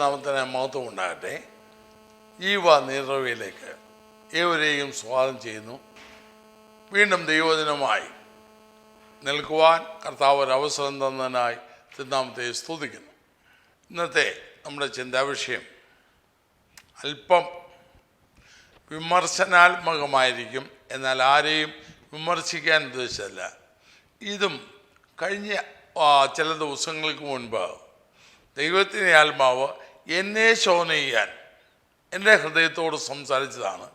നാമത്തിന് മഹത്വം ഉണ്ടാകട്ടെ. ജീവ നീർവയിലേക്ക് ഏവരെയും സ്വാഗതം ചെയ്യുന്നു. വീണ്ടും ദൈവദിനമായി നിൽക്കുവാൻ കർത്താവ് ഒരു അവസരം തന്നതിനായി തിരുനാമത്തെ സ്തുതിക്കുന്നു. ഇന്നത്തെ നമ്മുടെ ചിന്താവിഷയം അല്പം വിമർശനാത്മകമായിരിക്കും, എന്നാൽ ആരെയും വിമർശിക്കാൻ ഉദ്ദേശിച്ചല്ല. ഇതും കഴിഞ്ഞ ചില ദിവസങ്ങൾക്ക് മുൻപ് ദൈവത്തിൻ്റെ ആത്മാവ് എന്നെ ശോധന ചെയ്യാൻ എൻ്റെ ഹൃദയത്തോട് സംസാരിച്ചതാണ്.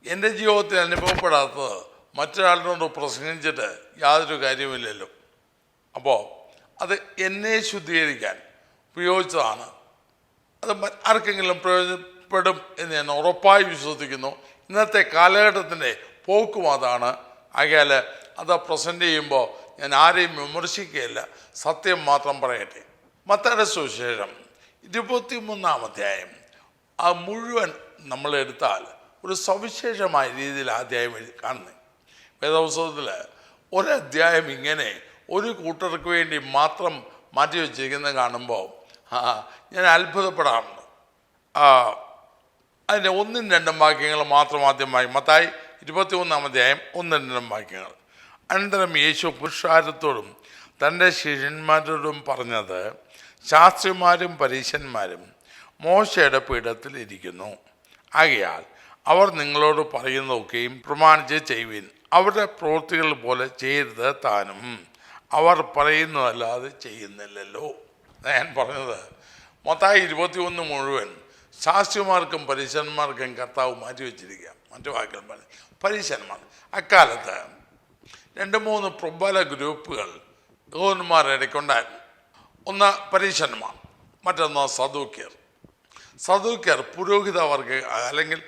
എൻ്റെ ജീവിതത്തിൽ അനുഭവപ്പെടാത്തത് മറ്റൊരാളിനോട് പ്രസംഗിച്ചിട്ട് യാതൊരു കാര്യമില്ലല്ലോ. അപ്പോൾ അത് എന്നെ ശുദ്ധീകരിക്കാൻ ഉപയോഗിച്ചതാണ്. അത് ആർക്കെങ്കിലും പ്രയോജനപ്പെടും എന്ന് ഞാൻ ഉറപ്പായി വിശ്വസിക്കുന്നു. ഇന്നത്തെ കാലഘട്ടത്തിൻ്റെ പോക്കും അതാണ്. ആകയാൽ അത് പ്രസൻറ്റ് ചെയ്യുമ്പോൾ ഞാൻ ആരെയും വിമർശിക്കുകയില്ല, സത്യം മാത്രം പറയട്ടെ. മത്തായിയുടെ സുവിശേഷം 23-ാം അധ്യായം ആ മുഴുവൻ നമ്മളെടുത്താൽ ഒരു സവിശേഷമായ രീതിയിൽ അധ്യായം കാണുന്നത്. വേദപുസ്തകത്തിൽ ഒരധ്യായം ഇങ്ങനെ ഒരു കൂട്ടർക്ക് വേണ്ടി മാത്രം മാറ്റി വച്ചിരിക്കുന്നത് കാണുമ്പോൾ ഞാൻ അത്ഭുതപ്പെടാറുണ്ട്. അതിൻ്റെ 1-2 വാക്യങ്ങൾ മാത്രം ആദ്യമായി മത്തായി 23-ാം അധ്യായം 1-2 വാക്യങ്ങൾ. അനന്തരം യേശു പുരുഷാരത്തോടും തൻ്റെ ശിഷ്യന്മാരോടും പറഞ്ഞത്, ശാസ്ത്രിമാരും പരീശന്മാരും മോശയുടെ പീഠത്തിൽ ഇരിക്കുന്നു. ആകയാൽ അവർ നിങ്ങളോട് പറയുന്നതൊക്കെയും പ്രമാണിച്ച് ചെയ്യുവിൻ. അവരുടെ പ്രവൃത്തികൾ പോലെ ചെയ്യരുത് താനും. അവർ പറയുന്നതല്ലാതെ ചെയ്യുന്നില്ലല്ലോ. ഞാൻ പറഞ്ഞത് മത്തായി 21 മുഴുവൻ ശാസ്ത്രിമാർക്കും പരീശന്മാർക്കും കർത്താവ് മാറ്റി വെച്ചിരിക്കുക. മറ്റു വാക്കുകൾ പറഞ്ഞു പരീശന്മാർ. അക്കാലത്ത് 2-3 പ്രബല ഗ്രൂപ്പുകൾ യഹൂദന്മാരുടെ ഇടയ്ക്കുണ്ടായിരുന്നു. ഒന്ന് പരീശന്മാർ, മറ്റൊന്ന് സദൂക്യർ. സദൂക്യർ പുരോഹിത വർഗ അല്ലെങ്കിൽ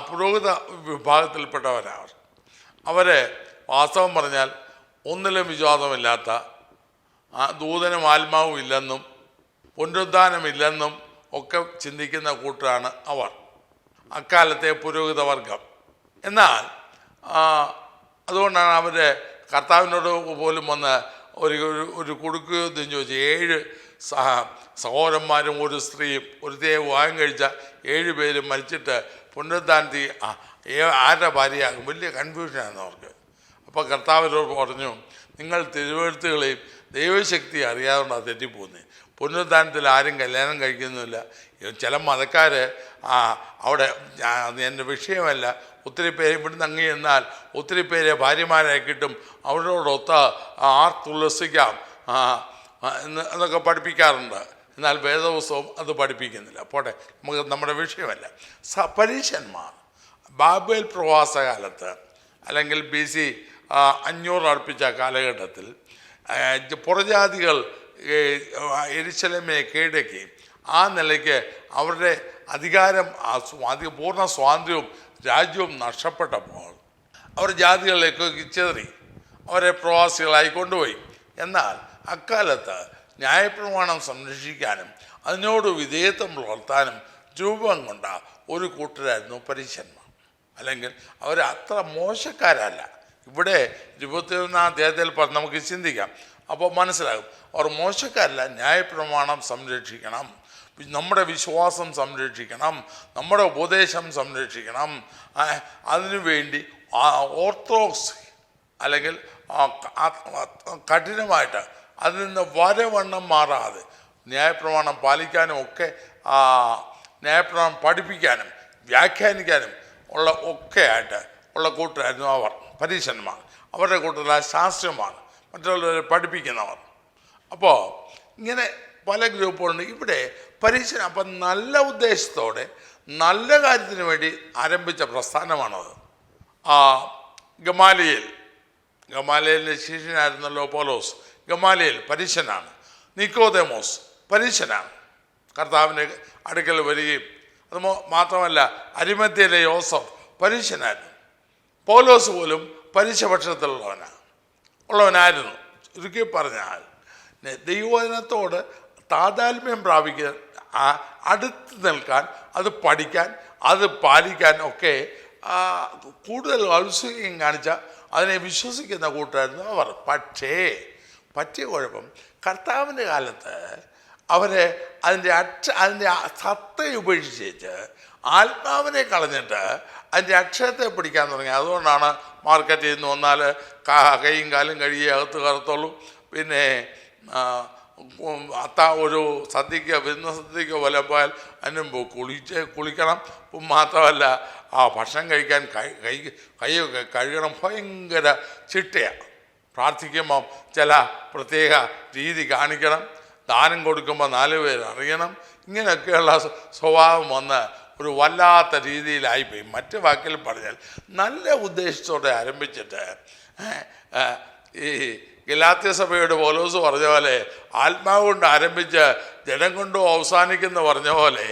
പുരോഹിത വിഭാഗത്തിൽപ്പെട്ടവരാണ്. അവരെ വാസ്തവം പറഞ്ഞാൽ ഒന്നിലും വിശ്വാസമില്ലാത്ത, ദൂതനും ആത്മാവും ഇല്ലെന്നും പുനരുദ്ധാനമില്ലെന്നും ഒക്കെ ചിന്തിക്കുന്ന കൂട്ടരാണ് അവർ, അക്കാലത്തെ പുരോഹിത വർഗം. എന്നാൽ അതുകൊണ്ടാണ് അവരെ കർത്താവിനോട് പോലും വന്ന് ഒരു കുടുക്കുകയും ചോദിച്ചു. 7 സഹോദരന്മാരും ഒരു സ്ത്രീയും ഒരുത്തേയെ വിവാഹം കഴിച്ച 7 പേരും മരിച്ചിട്ട് പുനരുദ്ധാനത്തിൽ ആരുടെ ഭാര്യയാകും? വലിയ കൺഫ്യൂഷനായിരുന്നു അവർക്ക്. അപ്പോൾ കർത്താവിനോട് പറഞ്ഞു, നിങ്ങൾ തിരുവെഴുത്തുകളെയും ദൈവശക്തി അറിയാതുകൊണ്ടാണ് തെറ്റിപ്പോകുന്നത്. പുനരുദ്ധാനത്തിൽ ആരും കല്യാണം കഴിക്കുന്നില്ല. ചില മതക്കാർ അവിടെ എൻ്റെ വിഷയമല്ല, ഒത്തിരി പേരെ ഇവിടുന്ന് അങ്ങി എന്നാൽ ഒത്തിരി പേരെ ഭാര്യമാരായി കിട്ടും, അവരോടൊത്ത് ആർത്തുല്ലസിക്കാം എന്നൊക്കെ പഠിപ്പിക്കാറുണ്ട്. എന്നാൽ വേദപുസ്തകം അത് പഠിപ്പിക്കുന്നില്ല. പോട്ടെ, നമുക്ക് നമ്മുടെ വിഷയമല്ല. പരീശന്മാർ ബാബേൽ പ്രവാസകാലത്ത് അല്ലെങ്കിൽ BC 500 അടുപ്പിച്ച കാലഘട്ടത്തിൽ പുറജാതികൾ യെരൂശലേമിനെ കീഴടക്കി ആ നിലയ്ക്ക് അവരുടെ അധികാരം പൂർണ്ണ സ്വാതന്ത്ര്യവും രാജ്യവും നഷ്ടപ്പെട്ടപ്പോൾ അവർ ജാതികളിലേക്ക് ചിതറി അവരെ പ്രവാസികളായി കൊണ്ടുപോയി. എന്നാൽ അക്കാലത്ത് ന്യായപ്രമാണം സംരക്ഷിക്കാനും അതിനോട് വിധേയത്വം പുലർത്താനും രൂപം കൊണ്ട ഒരു കൂട്ടരായിരുന്നു പരീശന്മാർ. അല്ലെങ്കിൽ അവർ അത്ര മോശക്കാരല്ല. ഇവിടെ 21-ാം അധ്യായത്തിൽ നമുക്ക് ചിന്തിക്കാം, അപ്പോൾ മനസ്സിലാകും അവർ മോശക്കാരല്ല. ന്യായപ്രമാണം സംരക്ഷിക്കണം, നമ്മുടെ വിശ്വാസം സംരക്ഷിക്കണം, നമ്മുടെ ഉപദേശം സംരക്ഷിക്കണം. അതിനുവേണ്ടി ഓർത്തഡോക്സ് അല്ലെങ്കിൽ കഠിനമായിട്ട് അതിൽ നിന്ന് വരവണ്ണം മാറാതെ ന്യായപ്രമാണം പാലിക്കാനും ഒക്കെ ന്യായപ്രമാണം പഠിപ്പിക്കാനും വ്യാഖ്യാനിക്കാനും ഒക്കെ ആയിട്ട് ഉള്ള കൂട്ടരായിരുന്നു അവർ പരീശന്മാർ. അവരുടെ കൂട്ടത്തില ശാസ്ത്രന്മാർ, മറ്റുള്ളവരെ പഠിപ്പിക്കുന്നവർ. അപ്പോൾ ഇങ്ങനെ പല ഗ്രൂപ്പുകളുണ്ട്. ഇവിടെ പരീശൻ അപ്പം നല്ല ഉദ്ദേശത്തോടെ നല്ല കാര്യത്തിന് വേണ്ടി ആരംഭിച്ച പ്രസ്ഥാനമാണത്. ഗമാലിയേലിൻ്റെ ശിഷ്യനായിരുന്നല്ലോ പൗലോസ്. ഗമാലിയേൽ പരീശനാണ്. നിക്കോദേമോസ് പരീശനാണ്. കർത്താവിൻ്റെ അടുക്കൽ വരികയും അത് മാത്രമല്ല അരിമത്യയിലെ യോസഫ് പരീശനായിരുന്നു. പൗലോസ് പോലും പരീശപക്ഷത്തിലുള്ളവനായിരുന്നു. ചുരുക്കി പറഞ്ഞാൽ ദൈവവചനത്തോട് താതാത്മ്യം പ്രാപിക്കാൻ, അടുത്ത് നിൽക്കാൻ, അത് പഠിക്കാൻ, അത് പാലിക്കാൻ ഒക്കെ കൂടുതൽ ഔത്സുക്യം കാണിച്ച അതിനെ വിശ്വസിക്കുന്ന കൂട്ടായിരുന്നു അവർ. പക്ഷേ പറ്റിയ കുഴപ്പം കർത്താവിൻ്റെ കാലത്ത് അവരെ അതിൻ്റെ സത്തയെ ഉപേക്ഷിച്ച് ആത്മാവിനെ കളഞ്ഞിട്ട് അതിൻ്റെ അക്ഷരത്തെ പിടിക്കാൻ തുടങ്ങി. അതുകൊണ്ടാണ് മാർക്കറ്റിൽ നിന്ന് വന്നാൽ കൈയും കാലും കഴുകി അകത്ത് കയറത്തുള്ളൂ. പിന്നെ ഒരു സദ്യക്ക് വിരുന്ന സദ്യക്ക് വിലപ്പോയാൽ അതിനും കുളിക്കണം. മാത്രമല്ല ഭക്ഷണം കഴിക്കാൻ കൈയൊക്കെ കഴുകണം. ഭയങ്കര ചിട്ടയാണ്. പ്രാർത്ഥിക്കുമ്പം ചില പ്രത്യേക രീതി കാണിക്കണം. ദാനം കൊടുക്കുമ്പോൾ 4 പേര് അറിയണം. ഇങ്ങനെയൊക്കെയുള്ള സ്വഭാവം വന്ന് ഒരു വല്ലാത്ത രീതിയിലായിപ്പോയി. മറ്റു വാക്കിൽ പറഞ്ഞാൽ നല്ല ഉദ്ദേശത്തോടെ ആരംഭിച്ചിട്ട് ഈ ഗലാത്യ സഭയുടെ പൗലോസ് പറഞ്ഞ പോലെ ആത്മാവ് കൊണ്ട് ആരംഭിച്ച് ജനം കൊണ്ടും അവസാനിക്കുന്ന പറഞ്ഞ പോലെ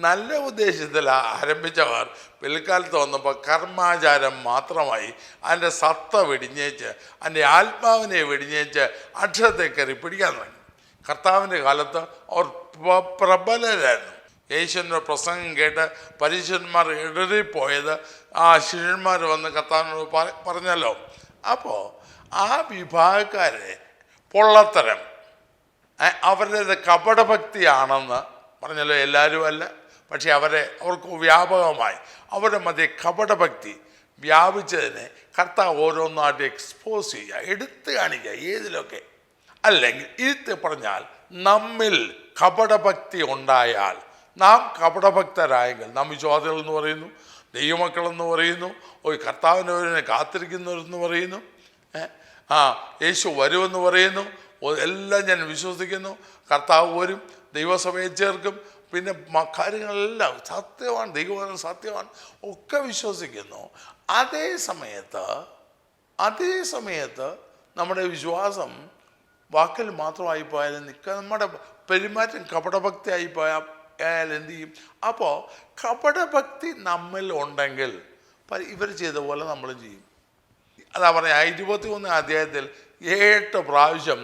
നല്ല ഉദ്ദേശത്തിൽ ആരംഭിച്ചവർ പിൽക്കാലത്ത് വന്നപ്പോൾ കർമാചാരം മാത്രമായി അതിൻ്റെ സത്ത വെടിഞ്ഞേച്ച് അതിൻ്റെ ആത്മാവിനെ വെടിഞ്ഞേച്ച് അക്ഷരത്തെ കയറി പിടിക്കാൻ തുടങ്ങി. കർത്താവിൻ്റെ കാലത്ത് അവർ പ്രബലരായിരുന്നു. യേശുവിൻ്റെ പ്രസംഗം കേട്ട് പരീശന്മാർ ഇടറിപ്പോയത് ശിഷ്യന്മാർ വന്ന് കർത്താവിനോട് പറഞ്ഞല്ലോ. അപ്പോൾ ആ വിഭാഗക്കാരെ പൊള്ളത്തരം അവരുടെ കപടഭക്തിയാണെന്ന് പറഞ്ഞല്ലോ. എല്ലാവരും അല്ല, പക്ഷെ അവർക്ക് വ്യാപകമായി അവരുടെ മധ്യ കപടഭക്തി വ്യാപിച്ചതിനെ കർത്താവ് ഓരോന്നായിട്ട് എക്സ്പോസ് ചെയ്യുക, എടുത്തു കാണിക്കുക. ഏതിലൊക്കെ അല്ലെങ്കിൽ ഇത് പറഞ്ഞാൽ നമ്മിൽ കപടഭക്തി ഉണ്ടായാൽ, നാം കപടഭക്തരായെങ്കിൽ, നാം വിശ്വാസികൾ എന്ന് പറയുന്നു, ദൈവമക്കളെന്ന് പറയുന്നു, കർത്താവിനെ കാത്തിരിക്കുന്നവരെന്ന് പറയുന്നു, യേശു വരുമെന്ന് പറയുന്നു, എല്ലാം ഞാൻ വിശ്വസിക്കുന്നു. കർത്താവ് വരും, ദൈവസഭയെ ചേർക്കും, പിന്നെ കാര്യങ്ങളെല്ലാം സത്യമാണ്, ദൈവവചനം സത്യമാണ്, ഒക്കെ വിശ്വസിക്കുന്നു. അതേ സമയത്ത് നമ്മുടെ വിശ്വാസം വാക്കിൽ മാത്രമായിപ്പോയാലും നമ്മുടെ പെരുമാറ്റം കപടഭക്തി ആയിപ്പോയാൽ എന്തു ചെയ്യും? അപ്പോൾ കപടഭക്തി നമ്മിൽ ഉണ്ടെങ്കിൽ ഇവർ ചെയ്ത പോലെ നമ്മളും ചെയ്യും. അതാ പറഞ്ഞ 21 അധ്യായത്തിൽ 7 പ്രാവശ്യം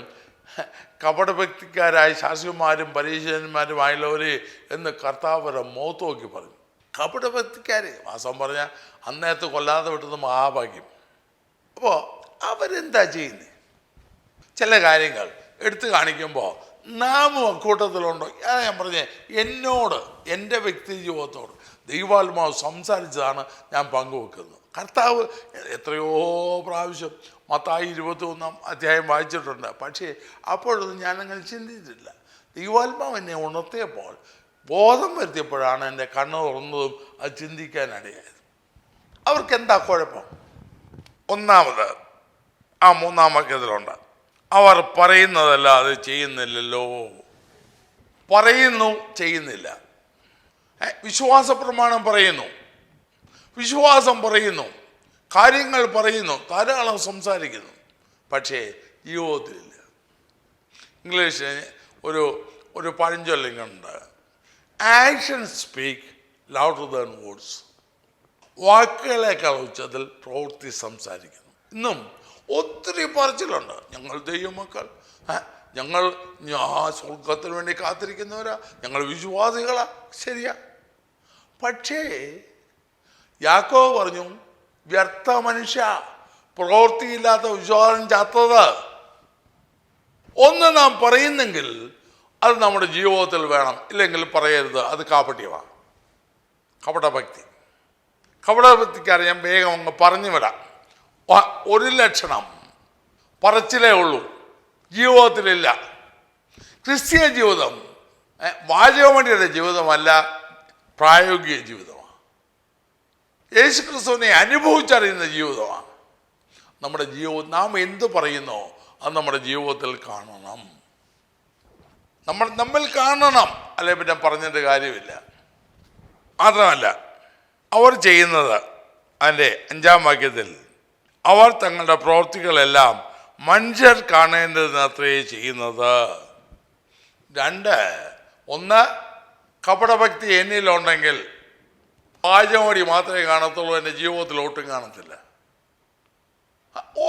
കപടഭക്തിക്കാരായ ശാസ്ത്രിമാരും പരീക്ഷന്മാരുമായുള്ളവരെ എന്ന് കർത്താവരെ മുഖത്ത് നോക്കി പറഞ്ഞു. കപടഭക്തിക്കാരെ വാസം പറഞ്ഞാൽ അന്നേരത്ത് കൊല്ലാതെ വിട്ടത് മഹാഭാഗ്യം. അപ്പോൾ അവരെന്താ ചെയ്യുന്നത്? ചില കാര്യങ്ങൾ എടുത്തു കാണിക്കുമ്പോൾ നാം അക്കൂട്ടത്തിലുണ്ടോ? അതാ ഞാൻ പറഞ്ഞേ, എന്നോട് എൻ്റെ വ്യക്തി ജീവിതത്തോട് ദൈവാത്മാവ് സംസാരിച്ചതാണ് ഞാൻ പങ്കുവെക്കുന്നത്. കർത്താവ് എത്രയോ പ്രാവശ്യം മത്തായി 21 അധ്യായം വായിച്ചിട്ടുണ്ട്. പക്ഷേ അപ്പോഴൊന്നും ഞാനങ്ങനെ ചിന്തിച്ചിട്ടില്ല. ദൈവാത്മാവ് എന്നെ ഉണർത്തിയപ്പോൾ, ബോധം വരുത്തിയപ്പോഴാണ് എൻ്റെ കണ്ണ് തുറന്നതും അത് ചിന്തിക്കാനിടയായത്. അവർക്കെന്താ കുഴപ്പം? ഒന്നാമത് 3-ാം വാക്യത്തിലുണ്ട്, അവർ പറയുന്നതല്ല അത് ചെയ്യുന്നില്ലല്ലോ. പറയുന്നു, ചെയ്യുന്നില്ല. വിശ്വാസ പ്രമാണം പറയുന്നു, വിശ്വാസം പറയുന്നു, കാര്യങ്ങൾ പറയുന്നു, ധാരാളം സംസാരിക്കുന്നു, പക്ഷേ ജീവിതത്തിലില്ല. ഇംഗ്ലീഷിൽ ഒരു പഴഞ്ചൊല്ലുണ്ട്, action speak louder than words. വാക്കുകളേക്കാൾ ഉച്ചത്തിൽ പ്രവൃത്തി സംസാരിക്കുന്നു. ഇന്നും ഒത്തിരി പറച്ചിലുണ്ട്, ഞങ്ങൾ ദൈവമക്കൾ, ഞങ്ങൾ സ്വർഗത്തിന് വേണ്ടി കാത്തിരിക്കുന്നവരാ, ഞങ്ങൾ വിശ്വാസികളാ. ശരിയാ. പക്ഷേ യാക്കോബ് പറഞ്ഞു, വ്യർത്ഥ മനുഷ്യ, പ്രവൃത്തിയില്ലാത്ത വിശ്വാസം ചത്തത്. ഒന്ന് നാം പറയുന്നെങ്കിൽ അത് നമ്മുടെ ജീവിതത്തിൽ വേണം, ഇല്ലെങ്കിൽ പറയരുത്. അത് കാപട്യമാണ്, കപടഭക്തി. കപടഭക്തിക്കാരെ ഞാൻ വേഗം അങ്ങ് പറഞ്ഞു വിടാം. ഒരു ലക്ഷണം പറച്ചിലേ ഉള്ളൂ, ജീവിതത്തിലില്ല. ക്രിസ്തീയ ജീവിതം വാചകമടിയുടെ ജീവിതമല്ല, പ്രായോഗിക ജീവിതമാണ്. യേശു ക്രിസ്തുവിനെ അനുഭവിച്ചറിയുന്ന ജീവിതമാണ് നമ്മുടെ ജീവിതം. നാം എന്ത് പറയുന്നോ അത് നമ്മുടെ ജീവിതത്തിൽ കാണണം, നമ്മിൽ കാണണം, അല്ലെ പിന്നെ പറഞ്ഞിട്ട് കാര്യമില്ല. മാത്രമല്ല അവർ ചെയ്യുന്നത്, അതിൻ്റെ 5-ാം വാക്യത്തിൽ, അവർ തങ്ങളുടെ പ്രവൃത്തികളെല്ലാം മനുഷ്യർ കാണേണ്ടതിനത്രേ ചെയ്യുന്നത്. 1 കപടഭക്തി എന്നിലുണ്ടെങ്കിൽ വാചകമടി മാത്രമേ കാണത്തുള്ളൂ, എൻ്റെ ജീവിതത്തിൽ ഒട്ടും കാണത്തില്ല,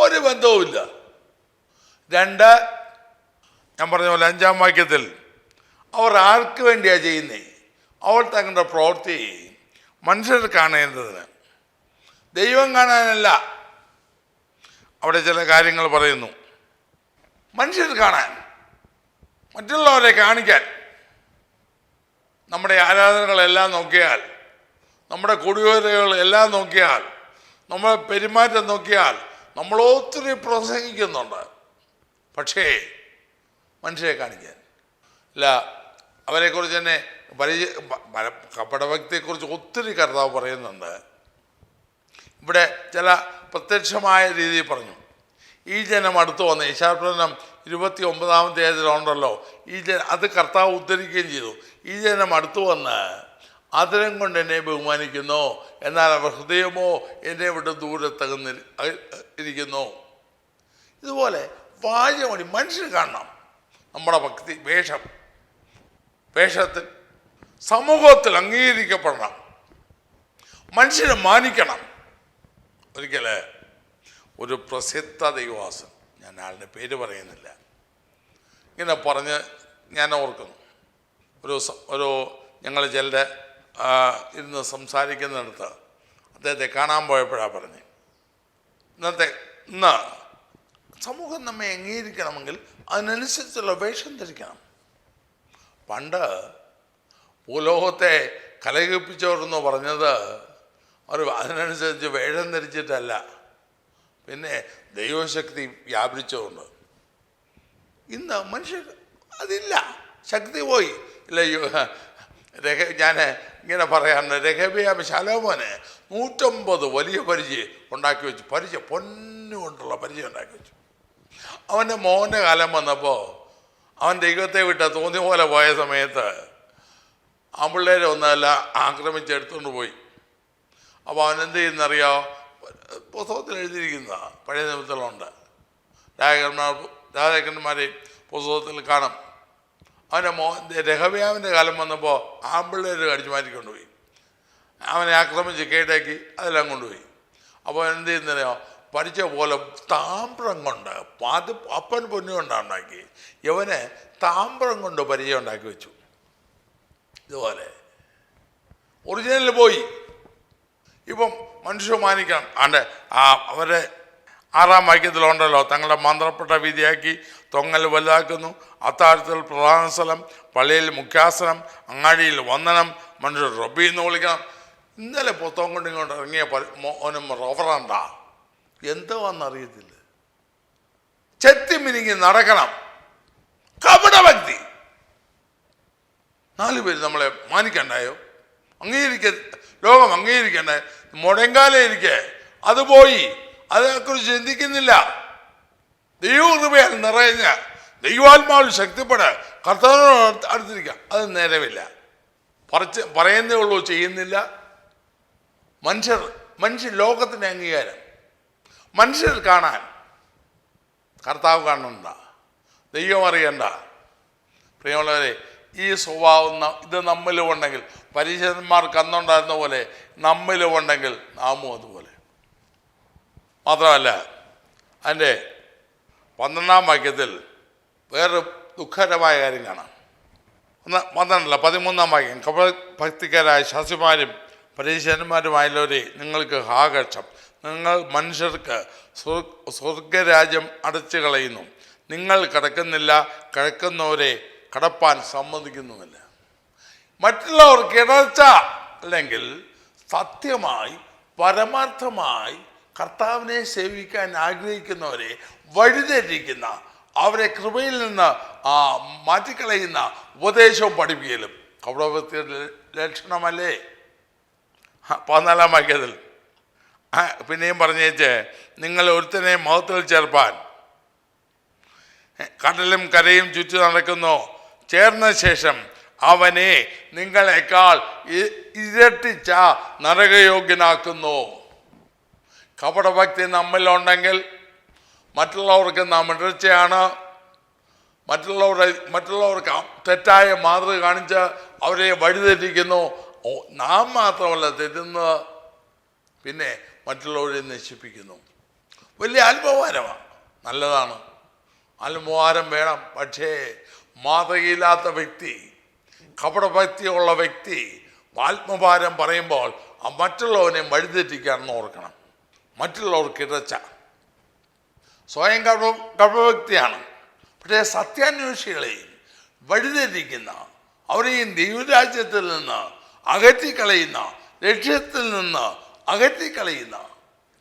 ഒരു ബന്ധവുമില്ല. 2 ഞാൻ പറഞ്ഞ പോലെ 5-ാം വാക്യത്തിൽ, അവർ ആർക്ക് വേണ്ടിയാ ചെയ്യുന്നേ? അവർ തങ്ങളുടെ പ്രവൃത്തി മനുഷ്യർ കാണേണ്ടതിന്, ദൈവം കാണാനല്ല. അവിടെ ചില കാര്യങ്ങൾ പറയുന്നു, മനുഷ്യർ കാണാൻ, മറ്റുള്ളവരെ കാണിക്കാൻ. നമ്മുടെ ആരാധനകളെല്ലാം നോക്കിയാൽ, നമ്മുടെ കുടിവരകൾ എല്ലാം നോക്കിയാൽ, നമ്മുടെ പെരുമാറ്റം നോക്കിയാൽ നമ്മൾ ഒത്തിരി പ്രസംഗിക്കുന്നുണ്ട്. പക്ഷേ മനുഷ്യരെ കാണിക്കാൻ ഇല്ല. അവരെക്കുറിച്ച് തന്നെ കപടഭക്തിയെക്കുറിച്ച് ഒത്തിരി കർത്താവ് പറയുന്നുണ്ട്. ഇവിടെ ചില പ്രത്യക്ഷമായ രീതിയിൽ പറഞ്ഞു. ഈ ജനം അടുത്ത് വന്ന് യശയ്യാപ്രവചനം 29-ാമത്തെ അത് കർത്താവ് ഉദ്ധരിക്കുകയും ചെയ്തു. ഈ ജനം അടുത്ത് വന്ന് അതിരം കൊണ്ട് എന്നെ ബഹുമാനിക്കുന്നു, എന്നാൽ അവർ ഹൃദയമോ എന്നെ വിട്ട് ദൂരത്തകന്ന് ഇരിക്കുന്നു. ഇതുപോലെ വാചകമണി മനുഷ്യർ കാണണം. നമ്മുടെ ഭക്തി വേഷത്തിൽ സമൂഹത്തിൽ അംഗീകരിക്കപ്പെടണം. മനുഷ്യനെ മാനിക്കണം. ഒരിക്കൽ ഒരു പ്രസിദ്ധ ദൈവവാസൻ, ഞാൻ ആളുടെ പേര് പറയുന്നില്ല, ഇങ്ങനെ പറഞ്ഞ് ഞാൻ ഓർക്കുന്നു. ഒരു ഞങ്ങൾ ചിലരെ ഇരുന്ന് സംസാരിക്കുന്നിടത്ത് അദ്ദേഹത്തെ കാണാൻ പോയപ്പോഴാണ് പറഞ്ഞ്, ഇന്ന് സമൂഹം നമ്മെ അംഗീകരിക്കണമെങ്കിൽ അതിനനുസരിച്ചുള്ള വേഷം ധരിക്കണം. പണ്ട് ഭൂലോകത്തെ കലഹിപ്പിച്ചവരെന്ന് പറഞ്ഞത് അവർ അതിനനുസരിച്ച് വേഷം ധരിച്ചിട്ടല്ല, പിന്നെ ദൈവശക്തി വ്യാപരിച്ചുകൊണ്ട്. ഇന്ന് മനുഷ്യർ അതില്ല, ശക്തി പോയി. ഇല്ല, ഞാൻ ഇങ്ങനെ പറയാറുണ്ട്, രഹബെയാം ശലോമോന് 150 വലിയ പരിചയം ഉണ്ടാക്കി വെച്ചു. പൊന്നുകൊണ്ടുള്ള പരിചയം ഉണ്ടാക്കി വെച്ചു. അവൻ്റെ മോൻ്റെ കാലം വന്നപ്പോൾ അവൻ ദൈവത്തെ വിട്ട തോന്നിയ പോലെ പോയ സമയത്ത് ആമ്പിള്ളേരെ ഒന്നല്ല ആക്രമിച്ചെടുത്തുകൊണ്ട് പോയി. അപ്പോൾ അവൻ എന്ത് ചെയ്യുന്നറിയോ? പുസ്തകത്തിൽ എഴുതിയിരിക്കുന്ന പഴയ നിയമത്തിലുണ്ട്, രാജാക്കന്മാരെയും പുസ്തകത്തിൽ കാണും. അവൻ്റെ രഹബെയാമിൻ്റെ കാലം വന്നപ്പോൾ ആമ്പിള്ളേർ അടിച്ചു മാറ്റിക്കൊണ്ടുപോയി, അവനെ ആക്രമിച്ച് കേട്ടാക്കി അതെല്ലാം കൊണ്ടുപോയി. അപ്പോൾ എന്ത് ചെയ്യുന്നറിയോ? പഠിച്ച പോലെ താമ്രം കൊണ്ട് അപ്പൻ പൊന്നു കൊണ്ടാണ് ഉണ്ടാക്കി, യവനെ താമ്രം കൊണ്ട് പരിചയം ഉണ്ടാക്കി വെച്ചു. ഇതുപോലെ ഒറിജിനൽ പോയി. ഇപ്പം മനുഷ്യ മാനിക്കണം. അവരെ 6-ാം വാക്യത്തിലുണ്ടല്ലോ, തങ്ങളുടെ മന്ത്രപ്പെട്ട വിധിയാക്കി തൊങ്ങൽ വലുതാക്കുന്നു, അത്താഴത്തിൽ പ്രധാന സ്ഥലം, പള്ളിയിൽ മുഖ്യാസനം, അങ്ങാടിയിൽ വന്ദനം, മനുഷ്യർ റബ്ബി എന്ന് വിളിക്കണം. ഇന്നലെ പുസ്തകം കൊണ്ട് ഇങ്ങോട്ട് ഇറങ്ങിയ ഓനും റഫറണ്ട എന്തുവാന്നറിയത്തില്ല. ചെത്തി മിനിങ്ങി നടക്കണം. കപടഭക്തി. 4 പേര് നമ്മളെ മാനിക്കണ്ടായോ? ലോകം അംഗീകരിക്കണ്ടേ? മുടങ്കാലേ ഇരിക്കേ, അത് പോയി. അതിനെക്കുറിച്ച് ചിന്തിക്കുന്നില്ല. ദൈവകൃപയാൽ നിറഞ്ഞ ദൈവാത്മാവിൽ ശക്തിപ്പെട് കർത്താവിനോട് അടുത്തിരിക്കുക. അത് നേരമില്ല. പറയുന്നേ ഉള്ളൂ, ചെയ്യുന്നില്ല. മനുഷ്യർ ലോകത്തിൻ്റെ അംഗീകാരം മനുഷ്യർ കാണാൻ, കർത്താവ് കാണണ്ട, ദൈവം അറിയണ്ട. പ്രിയമുള്ളവരെ, ഈ സ്വഭാവം ഇത് നമ്മിലും ഉണ്ടെങ്കിൽ, പരിശുദ്ധന്മാർക്ക് അന്നുണ്ടായിരുന്ന പോലെ നമ്മിലും ഉണ്ടെങ്കിൽ നാമും അതുപോലെ. മാത്രമല്ല, അതിൻ്റെ 12-ാം വാക്യത്തിൽ വേറൊരു ദുഃഖകരമായ കാര്യം കാണാം. 13-ാം വാക്യം, ഭക്തിക്കാരായ ശാസ്ത്രിമാരും പരിശുദ്ധന്മാരുമായുള്ളവരെ നിങ്ങൾക്ക് ഹാകക്ഷം, നിങ്ങൾ മനുഷ്യർക്ക് സ്വർഗരാജ്യം അടച്ചു കളയുന്നു, നിങ്ങൾ കിടക്കുന്നവരെ കടപ്പാൻ സമ്മതിക്കുന്നുമില്ല. മറ്റുള്ളവർക്ക് ഇടർച്ച അല്ലെങ്കിൽ സത്യമായി പരമാർത്ഥമായി കർത്താവിനെ സേവിക്കാൻ ആഗ്രഹിക്കുന്നവരെ വഴിതെറ്റിക്കുന്ന, അവരെ കൃപയിൽ നിന്ന് മാറ്റിക്കളയുന്ന ഉപദേശവും പഠിപ്പിക്കലും കപടഭക്തിയുടെ ലക്ഷണമല്ലേ? 14-ാം വാക്യത്തിൽ പിന്നെയും പറഞ്ഞേച്ച്, നിങ്ങൾ ഒരുത്തനെ മഹത്വത്തിൽ ചേർപ്പാൻ കടലും കരയും ചുറ്റി നടക്കുന്നു, ചേർന്ന ശേഷം അവനെ നിങ്ങളെക്കാൾ ഇരട്ടിച്ച നരകയോഗ്യനാക്കുന്നു. കപടഭക്തി നമ്മിലുണ്ടെങ്കിൽ മറ്റുള്ളവർക്ക് നാം ഇടർച്ചയാണ്. മറ്റുള്ളവർക്ക് തെറ്റായ മാതൃക കാണിച്ച് അവരെ വഴിതെറ്റിക്കുന്നു. നാം മാത്രമല്ല തെറ്റുന്നത്, പിന്നെ മറ്റുള്ളവരെ നശിപ്പിക്കുന്നു. വലിയ ആത്മഭാരമാണ്. നല്ലതാണ്, ആത്മഭാരം വേണം. പക്ഷേ മാതൃകയില്ലാത്ത വ്യക്തി, കപടഭക്തിയുള്ള വ്യക്തി ആത്മഭാരം പറയുമ്പോൾ മറ്റുള്ളവനെ വഴിതെറ്റിക്കാണെന്ന് ഓർക്കണം. മറ്റുള്ളവർക്ക് ഇടച്ച സ്വയം കപടഭക്തിയാണ്. പക്ഷേ സത്യാന്വേഷികളെയും വഴിതെറ്റിക്കുന്ന, അവരെ ഈ ദൈവരാജ്യത്തിൽ നിന്ന് അകറ്റിക്കളയുന്ന, ലക്ഷ്യത്തിൽ നിന്ന് അകറ്റിക്കളയുന്ന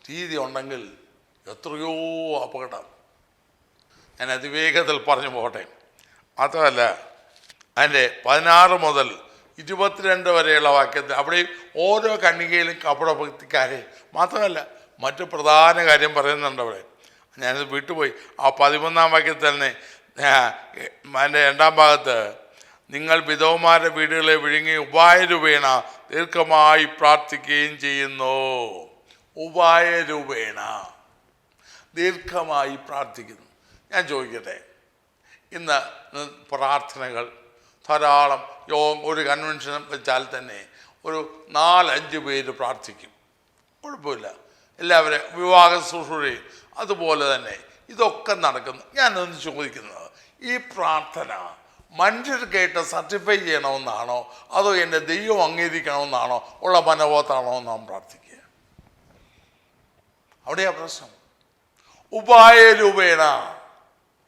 രീതി ഉണ്ടെങ്കിൽ എത്രയോ അപകടം. ഞാൻ അതിവേഗത്തിൽ പറഞ്ഞു പോകട്ടെ. മാത്രമല്ല അതിൻ്റെ 16 മുതൽ 22 വരെയുള്ള വാക്യത്തിൽ അവിടെ ഓരോ കന്യകയിലും കപടഭക്തിക്കാരെ മാത്രമല്ല മറ്റു പ്രധാന കാര്യം പറയുന്നുണ്ട് അവിടെ. ഞാനത് വിട്ടുപോയി. ആ 11-ാം വാക്യത്തിൽ തന്നെ അതിൻ്റെ 2-ാം ഭാഗത്ത് നിങ്ങൾ വിധവമാരുടെ വീടുകളെ വിഴുങ്ങി ഉപായരൂപേണ ദീർഘമായി പ്രാർത്ഥിക്കുകയും ചെയ്യുന്നു. ഉപായരൂപേണ ദീർഘമായി പ്രാർത്ഥിക്കുന്നു. ഞാൻ ചോദിക്കട്ടെ, ഇന്ന് പ്രാർത്ഥനകൾ ധാരാളം ഒരു കൺവെൻഷൻ വെച്ചാൽ തന്നെ ഒരു 4-5 പേര് പ്രാർത്ഥിക്കും, കുഴപ്പമില്ല. എല്ലാവരും വിവാഹ ശുശ്രൂഷയും അതുപോലെ തന്നെ ഇതൊക്കെ നടക്കുന്നു. ഞാനൊന്ന് ചോദിക്കുന്നത്, ഈ പ്രാർത്ഥന മനുഷ്യർ കേട്ട് സർട്ടിഫൈ ചെയ്യണമെന്നാണോ അതോ എൻ്റെ ദൈവം അംഗീകരിക്കണമെന്നാണോ ഉള്ള മനോഭാവത്താണോ നാം പ്രാർത്ഥിക്കുക? അവിടെയാ പ്രശ്നം. ഉപായരൂപേണ,